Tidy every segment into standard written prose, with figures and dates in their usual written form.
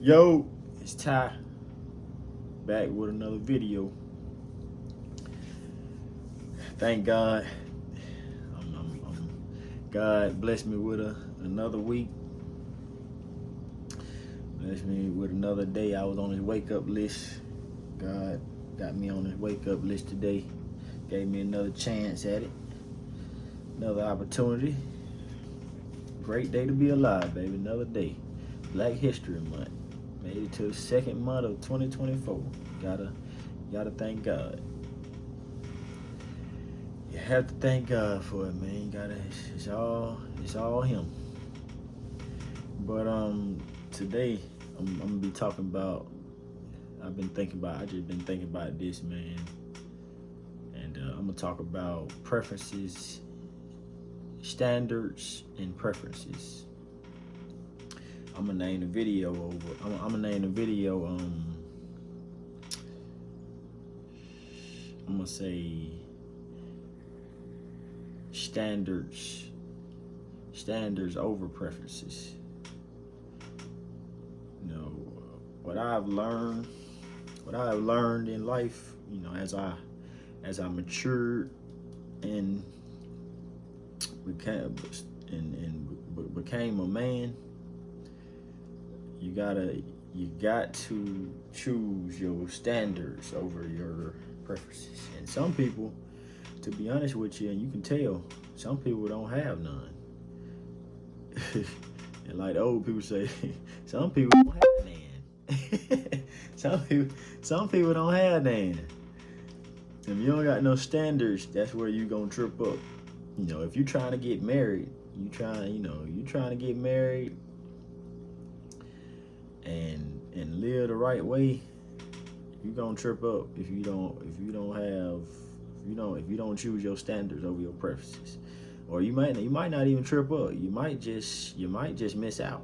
Yo, it's Ty, back with another video. Thank God, God blessed me with another week. Blessed me with another day. I was on his wake up list. God got me on his wake up list today. Gave me another chance at it. Another opportunity. Great day to be alive, baby. Another day. Black History Month. Made it to the second month of 2024. Gotta thank God. You have to thank God for it, man. It's all him. But today I'm gonna be talking about. I just been thinking about this, man. And I'm gonna talk about preferences, standards, and preferences. I'm gonna name the video I'm gonna name the video. I'm gonna say standards over preferences. You know, what I've learned in life, you know, as I matured and became a man, you got to choose your standards over your preferences. And some people, to be honest with you, and you can tell, some people don't have none. And like the old people say, some people don't have none. some people don't have none. If you don't got no standards, that's where you gonna trip up. You know, if you trying to get married, you trying to get married and live the right way, you gonna trip up if you don't choose your standards over your preferences. Or you might not even trip up. You might just miss out.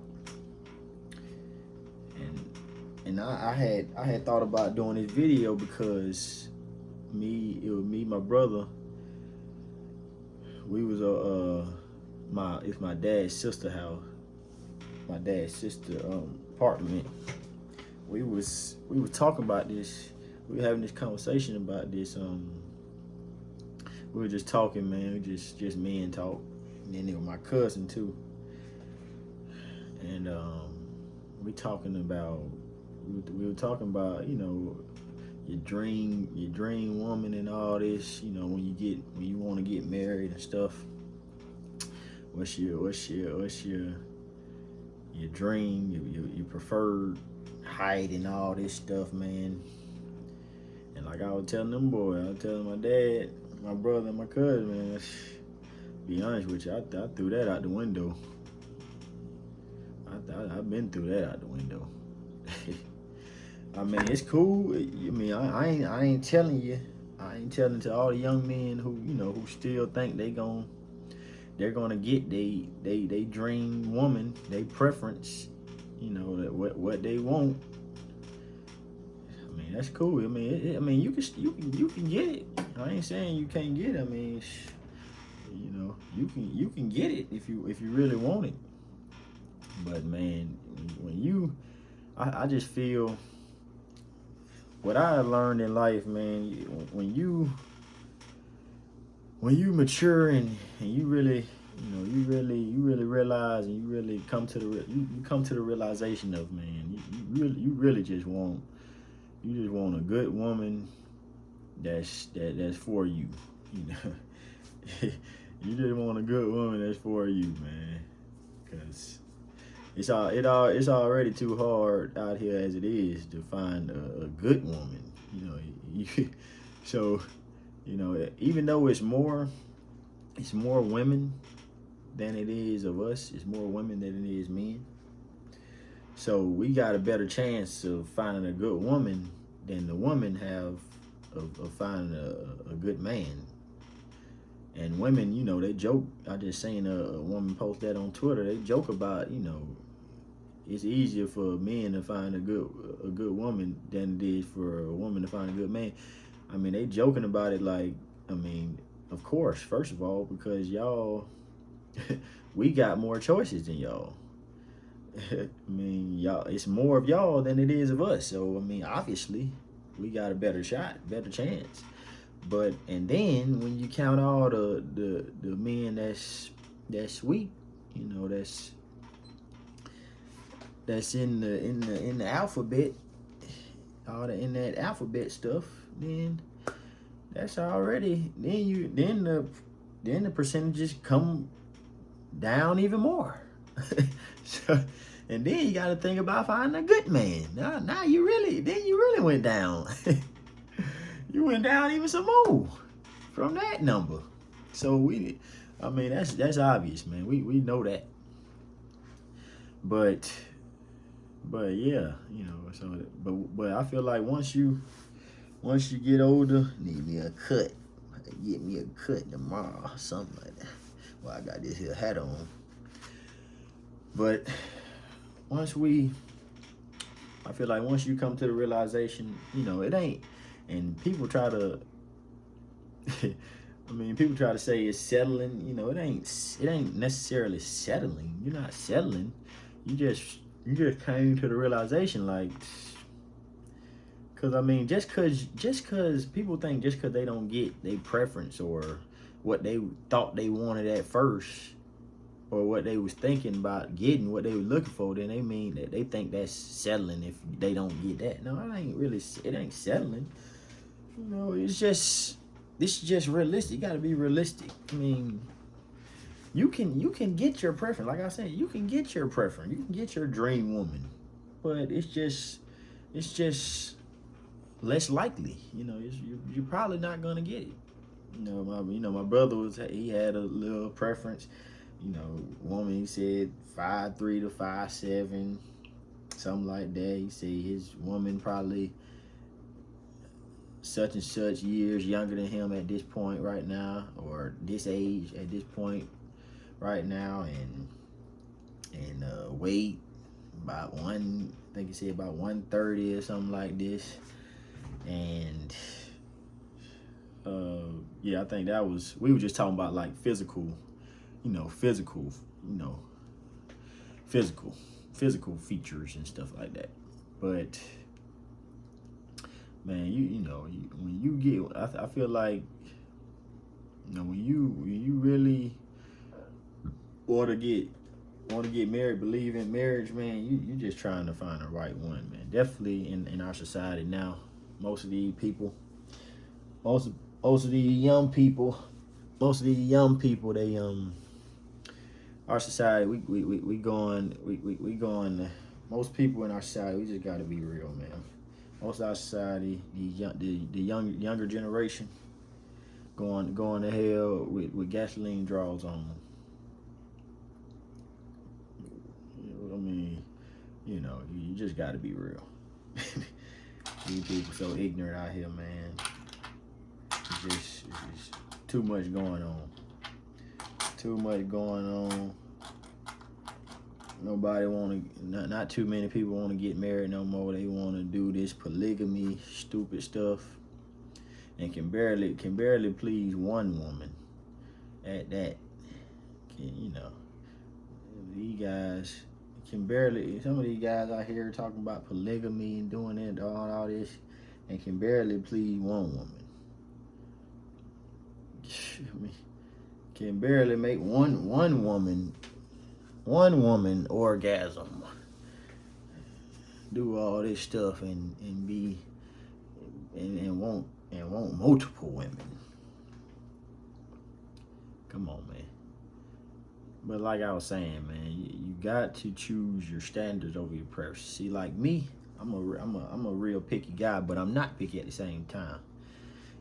And I had thought about doing this video because my brother, we was my dad's sister house, my dad's sister apartment. We was talking about this. We were having this conversation about this. We were just talking, man. We just men talk. And then there was my cousin too. And we were talking about, you know, your dream woman and all this. You know, when you want to get married and stuff. What's your dream, your preferred height and all this stuff, man. And like I was telling them boys, I was telling my dad, my brother, and my cousin, man, be honest with you, I threw that out the window. I've been through that out the window. I mean, it's cool. I mean, I ain't telling you. I ain't telling to all the young men who still think they're gonna get they dream woman, they preference, you know, that what they want. I mean, that's cool. I mean, you can get it. I ain't saying you can't get it. I mean, you know, you can get it if you really want it. But man, I just feel what I learned in life, man. When you mature and you really, you really realize, and you really come to the realization of, man, you really just want a good woman that's for you. You know, you just want a good woman that's for you, man, because it's already too hard out here as it is to find a good woman. You know, so, you know, even though it's more women than it is of us, it's more women than it is men. So we got a better chance of finding a good woman than the women have of finding a good man. And women, you know, they joke. I just seen a woman post that on Twitter. They joke about, you know, it's easier for men to find a good woman than it is for a woman to find a good man. I mean, they joking about it like, I mean, of course, first of all, because y'all, we got more choices than y'all. I mean, y'all, it's more of y'all than it is of us. So I mean, obviously, we got a better shot, better chance. But and then when you count all the men that's weak, you know, that's in the alphabet, all the in that alphabet stuff, then that's already then the percentages come down even more. So, and then you got to think about finding a good man. Now you really went down. You went down even some more from that number. So I mean, that's obvious, man. We know that. But yeah, you know. So but I feel like once you get older, need me a cut. Get me a cut tomorrow, something like that. Well, I got this here hat on. But I feel like once you come to the realization, you know, it ain't, and people try to, I mean, people try to say it's settling, you know, it ain't necessarily settling. You're not settling. You just came to the realization, like, cause I mean, just cause people think just cause they don't get their preference or what they thought they wanted at first, or what they was thinking about getting, what they were looking for, then they mean that they think that's settling if they don't get that. No, it ain't settling. You know, this is just realistic. You gotta be realistic. I mean, you can get your preference. Like I said, you can get your preference. You can get your dream woman. But it's just less likely. You know, you're probably not gonna get it. My brother he had a little preference. You know, woman, he said 5'3" to 5'7", something like that. He said his woman probably such and such years younger than him at this point right now, or this age at this point right now, and weight about I think he said about 130 or something like this. And yeah, I think we were just talking about like physical features and stuff like that. But man, when you get, I feel like, you know, when you really want to get married, believe in marriage, man, you just trying to find the right one, man. Definitely in our society now, most of these young people, they our society, we going. Most people in our society, we just got to be real, man. Most of our society, the younger generation, going to hell with gasoline draws on them. I mean, you know, you just got to be real. These people so ignorant out here, man. It's just too much going on. Too much going on. Nobody not too many people want to get married no more. They want to do this polygamy, stupid stuff, and can barely please one woman. At that, these guys can barely. Some of these guys out here talking about polygamy and doing it, all this, and can barely please one woman. I mean, can barely make one woman orgasm, do all this stuff and want multiple women. Come on, man. But like I was saying, man, you got to choose your standards over your preferences. See, like me, I'm a real picky guy, but I'm not picky at the same time.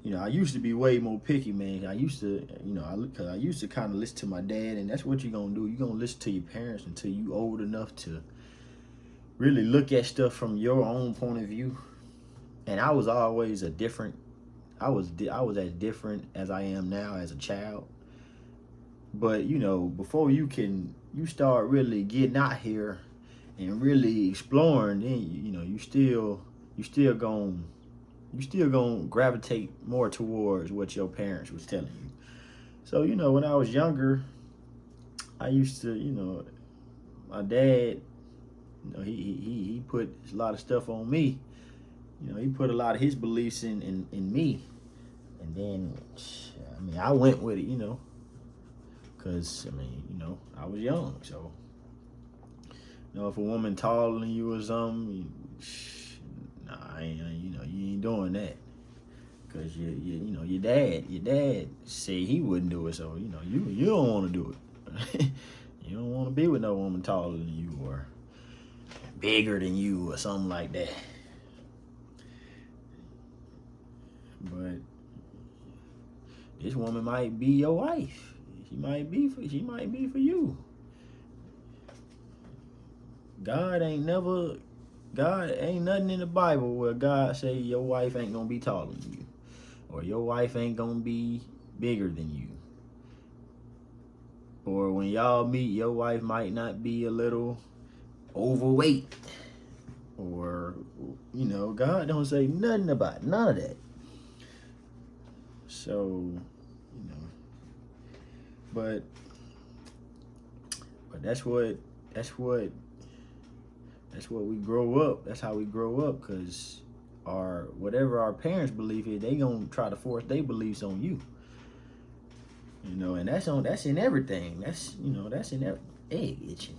You know, I used to be way more picky, man. I used to, because I used to kind of listen to my dad, and that's what you're going to do. You're going to listen to your parents until you old enough to really look at stuff from your own point of view. And I was always I was as different as I am now as a child. But, before you start really getting out here and really exploring, then, you still gonna gravitate more towards what your parents was telling you. So, when I was younger, I used to, my dad, You know, he put a lot of stuff on me. You know, he put a lot of his beliefs in me, and then I mean I went with it. You know, cause I mean you know I was young, so you know if a woman taller than you or something, nah, I ain't, you know you ain't doing that. Cause you know your dad said he wouldn't do it, so you know you don't want to do it. You don't want to be with no woman taller than you or bigger than you or something like that. But this woman might be your wife. She might be for you. God ain't nothing in the Bible where God say your wife ain't gonna be taller than you or your wife ain't gonna be bigger than you. Or when y'all meet, your wife might not be a little overweight. Or, you know, God don't say nothing about none of that. So, you know, but that's what we grow up. That's how we grow up, because whatever our parents believe in, they gonna try to force their beliefs on you. You know, and that's in everything. That's in every egg itching.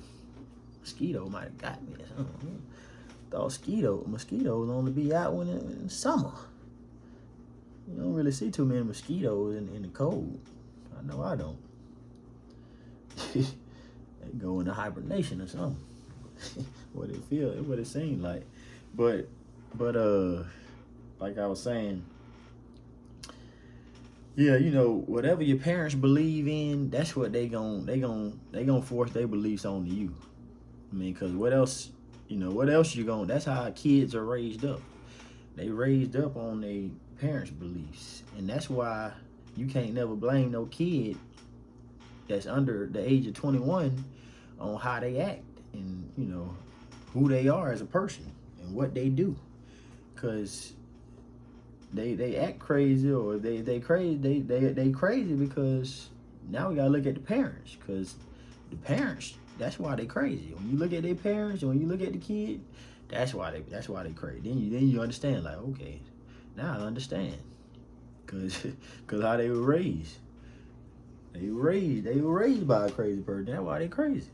Mosquito might have got me or something. Thought mosquitoes only be out when in summer. You don't really see too many mosquitoes in the cold. I know I don't. They go into hibernation or something. What it seemed like. But like I was saying, yeah, you know, whatever your parents believe in, that's what they gonna force their beliefs on you. I mean, cause what else you gonna? That's how kids are raised up. They raised up on their parents' beliefs, and that's why you can't never blame no kid that's under the age of 21 on how they act and you know who they are as a person and what they do, cause they act crazy or they crazy they crazy because now we gotta look at the parents, because the parents, that's why they crazy. When you look at their parents and when you look at the kid, that's why they crazy. Then you understand, like, okay, now I understand, cause how they were raised. They were raised by a crazy person. That's why they crazy.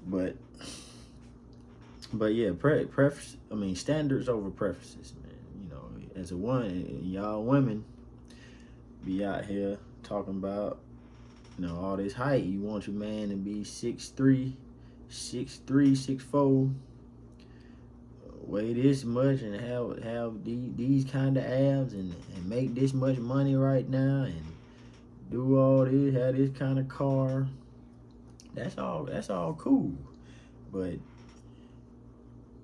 But yeah, preference. I mean, standards over preferences, man. You know, as a one, y'all women be out here talking about, you know, all this height. You want your man to be 6'3", 6'4", weigh this much and have these kind of abs and make this much money right now and do all this, have this kind of car. That's all cool. But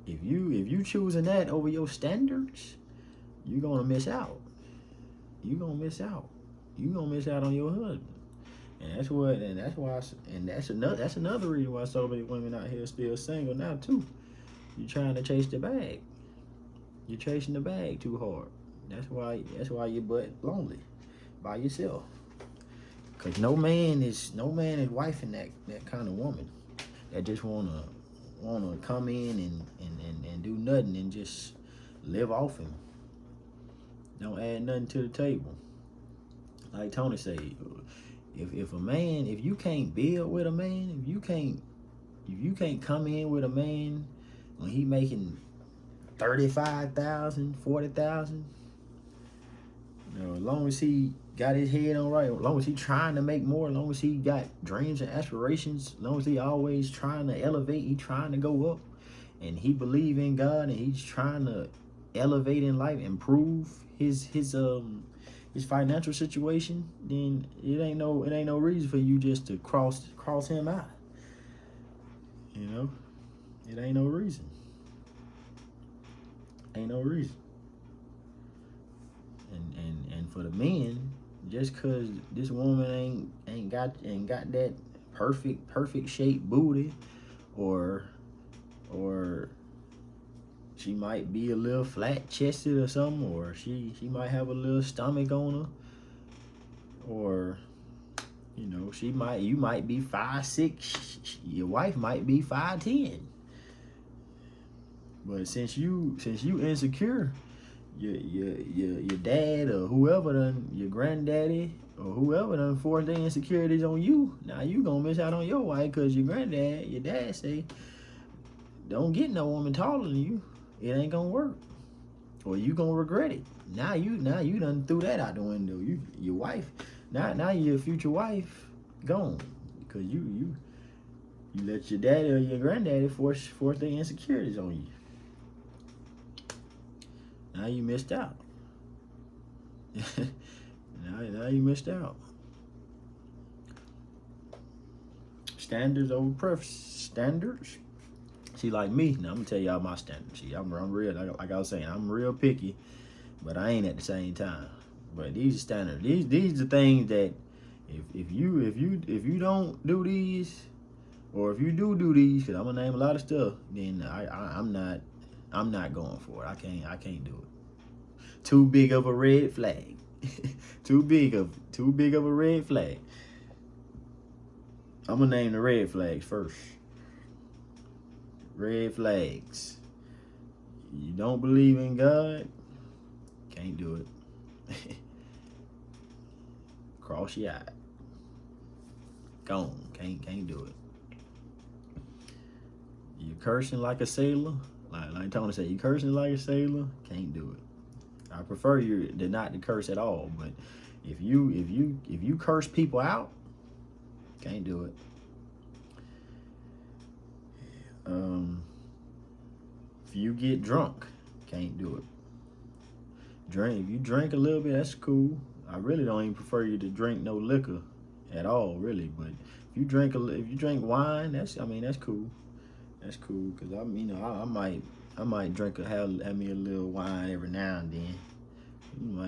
if you choosing that over your standards, you're gonna miss out. You're gonna miss out. You're gonna miss out on your husband. And that's another reason why so many women out here still single now too. You're trying to chase the bag. You're chasing the bag too hard. That's why your butt lonely by yourself. Cause no man is wifing that kind of woman that just wanna come in and do nothing and just live off him. Don't add nothing to the table. Like Tony said, if you can't build with a man, if you can't come in with a man when he making 35,000, 40,000, you know, as long as he got his head on right, as long as he trying to make more, as long as he got dreams and aspirations, as long as he always trying to elevate, he trying to go up, and he believe in God, and he's trying to elevate in life, improve his financial situation, then it ain't no reason for you just to cross him out. You know, it ain't no reason. Ain't no reason. And for the men, just cause this woman ain't got that perfect shaped booty, or she might be a little flat chested or something, or she might have a little stomach on her, or you know you might be 5'6", your wife might be 5'10", But since you insecure, your dad or whoever done, your granddaddy or whoever done forced their insecurities on you. Now you gonna miss out on your wife because your dad say, don't get no woman taller than you. It ain't gonna work, or you gonna regret it. Now you done threw that out the window. Your wife, now your future wife gone because you let your daddy or your granddaddy force their insecurities on you. Now you missed out. now you missed out. Standards over standards. See, like me, now I'm gonna tell y'all my standards. See, I'm real, like I was saying, I'm real picky, but I ain't at the same time. But these are standards. These are things that if you don't do these, or if you do these, because I'm gonna name a lot of stuff, then I'm not going for it. I can't do it. Too big of a red flag. too big of a red flag. I'm gonna name the red flags first. Red flags. You don't believe in God, can't do it. Cross your eye. Gone. Can't do it. You cursing like a sailor, like Tony said, you cursing like a sailor, can't do it. I prefer you to not to curse at all, but if you curse people out, can't do it. If you get drunk, can't do it. If you drink a little bit, that's cool. I really don't even prefer you to drink no liquor at all, really. But if you drink wine, that's cool. That's cool, cause I might drink have me a little wine every now and then.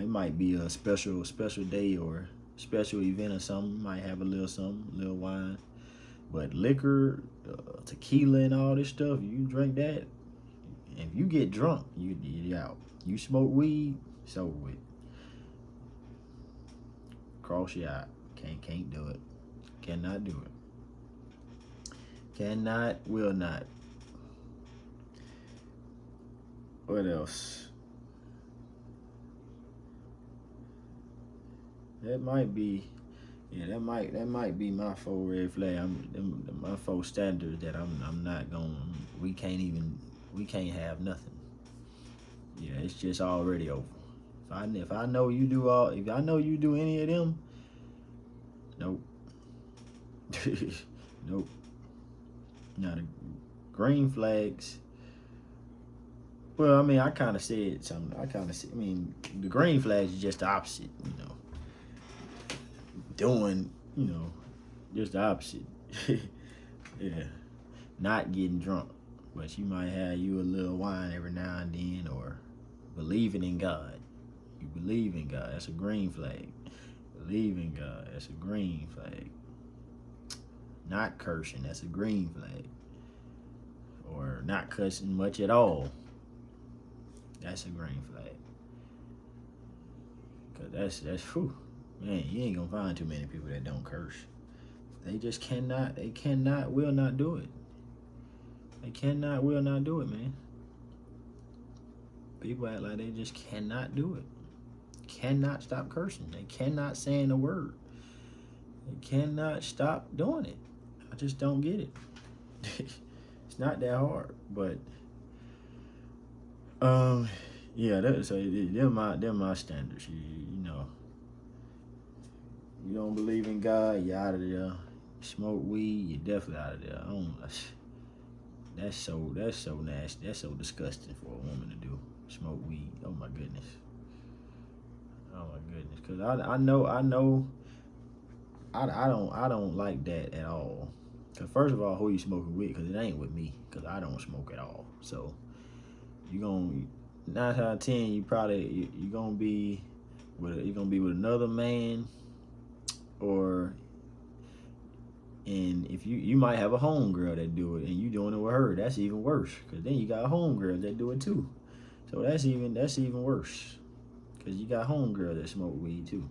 It might be a special day or special event or something. Might have a little wine. But liquor, tequila, and all this stuff, you drink that, if you get drunk, you out. You smoke weed, it's over with. Cross your eye. Can't do it. Cannot do it. Cannot, will not. What else? That might be my 4 red flag. My 4 standards that I'm not going. We can't have nothing. Yeah, it's just already over. If I know you do any of them, nope. Nope. Now the green flags. Well, I mean, I kind of said something. The green flags is just the opposite, doing, just the opposite. Yeah. Not getting drunk. But you might have you a little wine every now and then, or believing in God. You believe in God. That's a green flag. Believe in God. That's a green flag. Not cursing. That's a green flag. Or not cussing much at all. That's a green flag. Cause that's whew. Man, you ain't gonna find too many people that don't curse. They just will not do it. They cannot, will not do it, man. People act like they just cannot do it. Cannot stop cursing. They cannot saying a word. They cannot stop doing it. I just don't get it. It's not that hard, but yeah. They're my standards. You don't believe in God, you're out of there. You smoke weed, you're definitely out of there. That's so nasty. That's so disgusting for a woman to do. Smoke weed. Oh my goodness. Cause I don't like that at all. Cause first of all, who you smoking with? Cause it ain't with me. Cause I don't smoke at all. So you gonna 9 out of 10, you gonna be with another man, and if you might have a homegirl that do it, and you doing it with her, that's even worse. Cause then you got homegirls that do it too, so that's even worse. Cause you got homegirls that smoke weed too.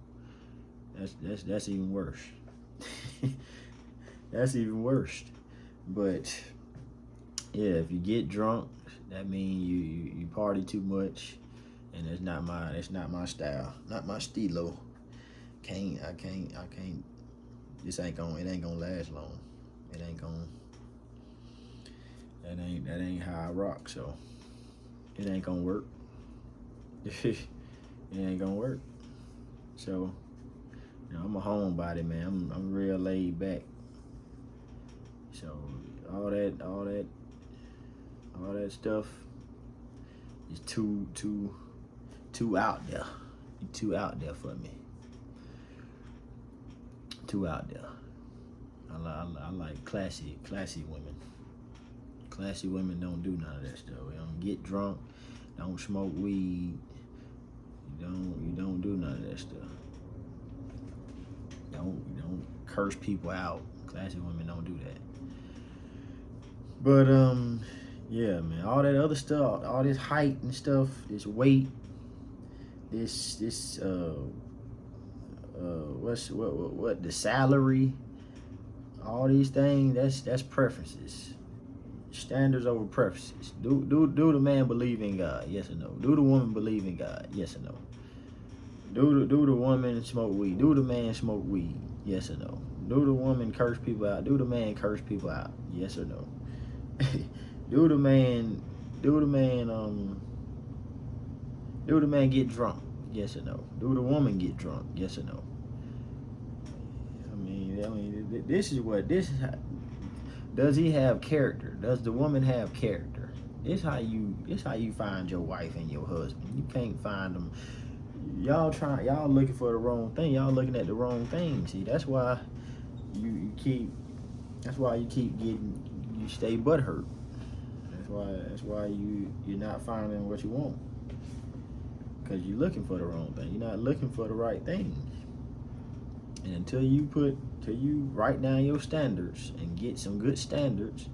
That's even worse. That's even worse. But yeah, if you get drunk, That means you party too much, and that's not my style, not my stilo. I can't. It ain't gonna last long. It ain't gonna. That ain't how I rock. So it ain't gonna work. It ain't gonna work. So I'm a homebody, man. I'm real laid back. So all that stuff is too out there. You too out there for me. Too out there. I like classy women. Classy women don't do none of that stuff. They don't get drunk. Don't smoke weed. You don't do none of that stuff. You don't curse people out. Classy women don't do that. But yeah, man, all that other stuff, all this height and stuff, this weight, this what the salary, all these things, that's preferences. Standards over preferences. Do the man believe in God? Yes or no? Do the woman believe in God? Yes or no? Do the woman smoke weed? Do the man smoke weed? Yes or no? Do the woman curse people out? Do the man curse people out? Yes or no? do the man get drunk? Yes or no? Do the woman get drunk? Yes or no? This is how, does he have character? Does the woman have character? This how you find your wife and your husband. You can't find them. Y'all looking for the wrong thing. Y'all looking at the wrong thing. See, that's why you keep you stay butthurt. That's why you're not finding what you want. Because you're looking for the wrong thing. You're not looking for the right thing. And until you write down your standards and get some good standards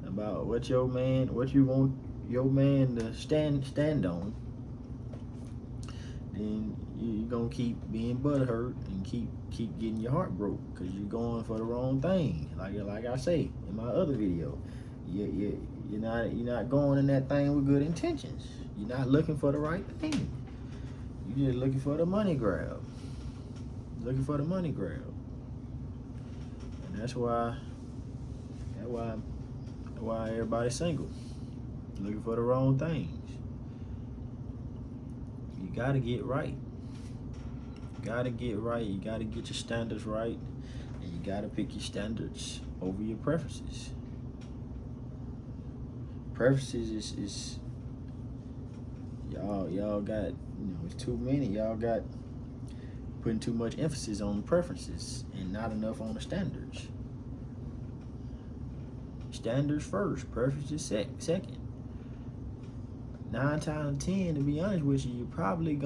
about what you want your man to stand on, then you're gonna keep being butthurt and keep getting your heart broke because you're going for the wrong thing. Like I say in my other video, you're not going in that thing with good intentions. You're not looking for the right thing. You're just looking for the money grab. And that's why everybody's single. Looking for the wrong things. You gotta get right. You gotta get your standards right. And you gotta pick your standards over your preferences. Preferences is y'all got, it's too many. Y'all got putting too much emphasis on the preferences and not enough on the standards. Standards first, preferences second. 9 times out of 10, to be honest with you, you probably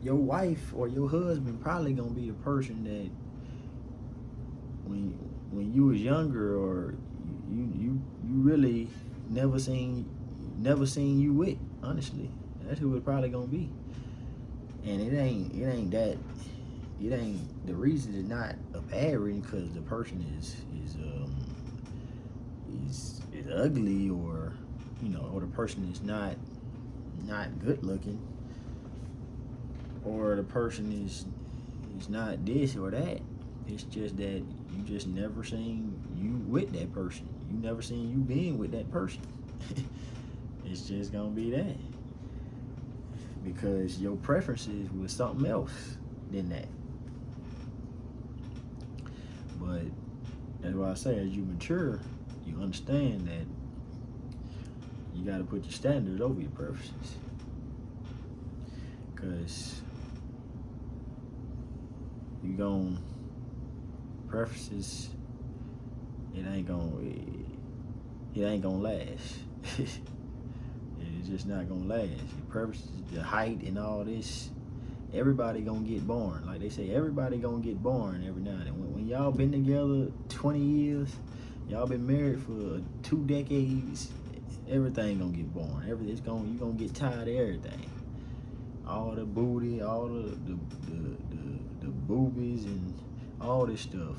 your wife or your husband probably gonna be a person that when you was younger or you really never seen you with. Honestly, that's who it's probably gonna be. And it ain't the reason is not a bad reason because the person is ugly or or the person is not good looking or the person is not this or that. It's just that you just never seen you with that person. You never seen you being with that person. It's just gonna be that. Because your preferences was something else than that. But that's why I say as you mature, you understand that you gotta put your standards over your preferences. Cause preferences, it ain't gonna last. It's just not gonna last. Your preferences, the height and all this, everybody gonna get born. Like they say, everybody gonna get born every now and then. When y'all been together 20 years, y'all been married for 2 decades, everything gonna get born. You gonna get tired of everything. All the booty, all the boobies and all this stuff.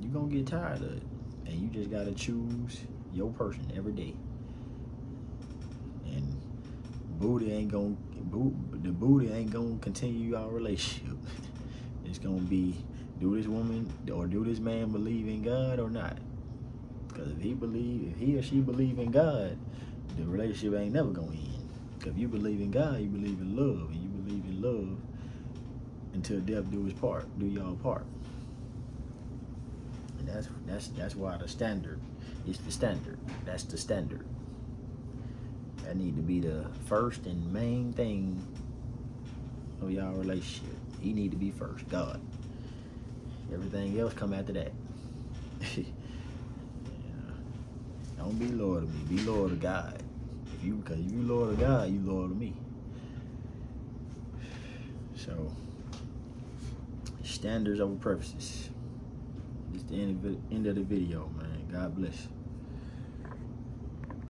You're gonna get tired of it. And you just gotta choose your person every day. And the booty ain't gonna continue our relationship. It's gonna be, do this woman or do this man believe in God or not? Because if he or she believe in God, the relationship ain't never gonna end. Because if you believe in God, you believe in love, and you believe in love until death do y'all part. And that's why the standard is the standard. That's the standard. That need to be the first and main thing of y'all relationship. He need to be first, God. Everything else come after that. Yeah. Don't be loyal to me. Be loyal to God. Because if you loyal to God, you loyal to me. So, standards over preferences. It's the end of the video, man. God bless.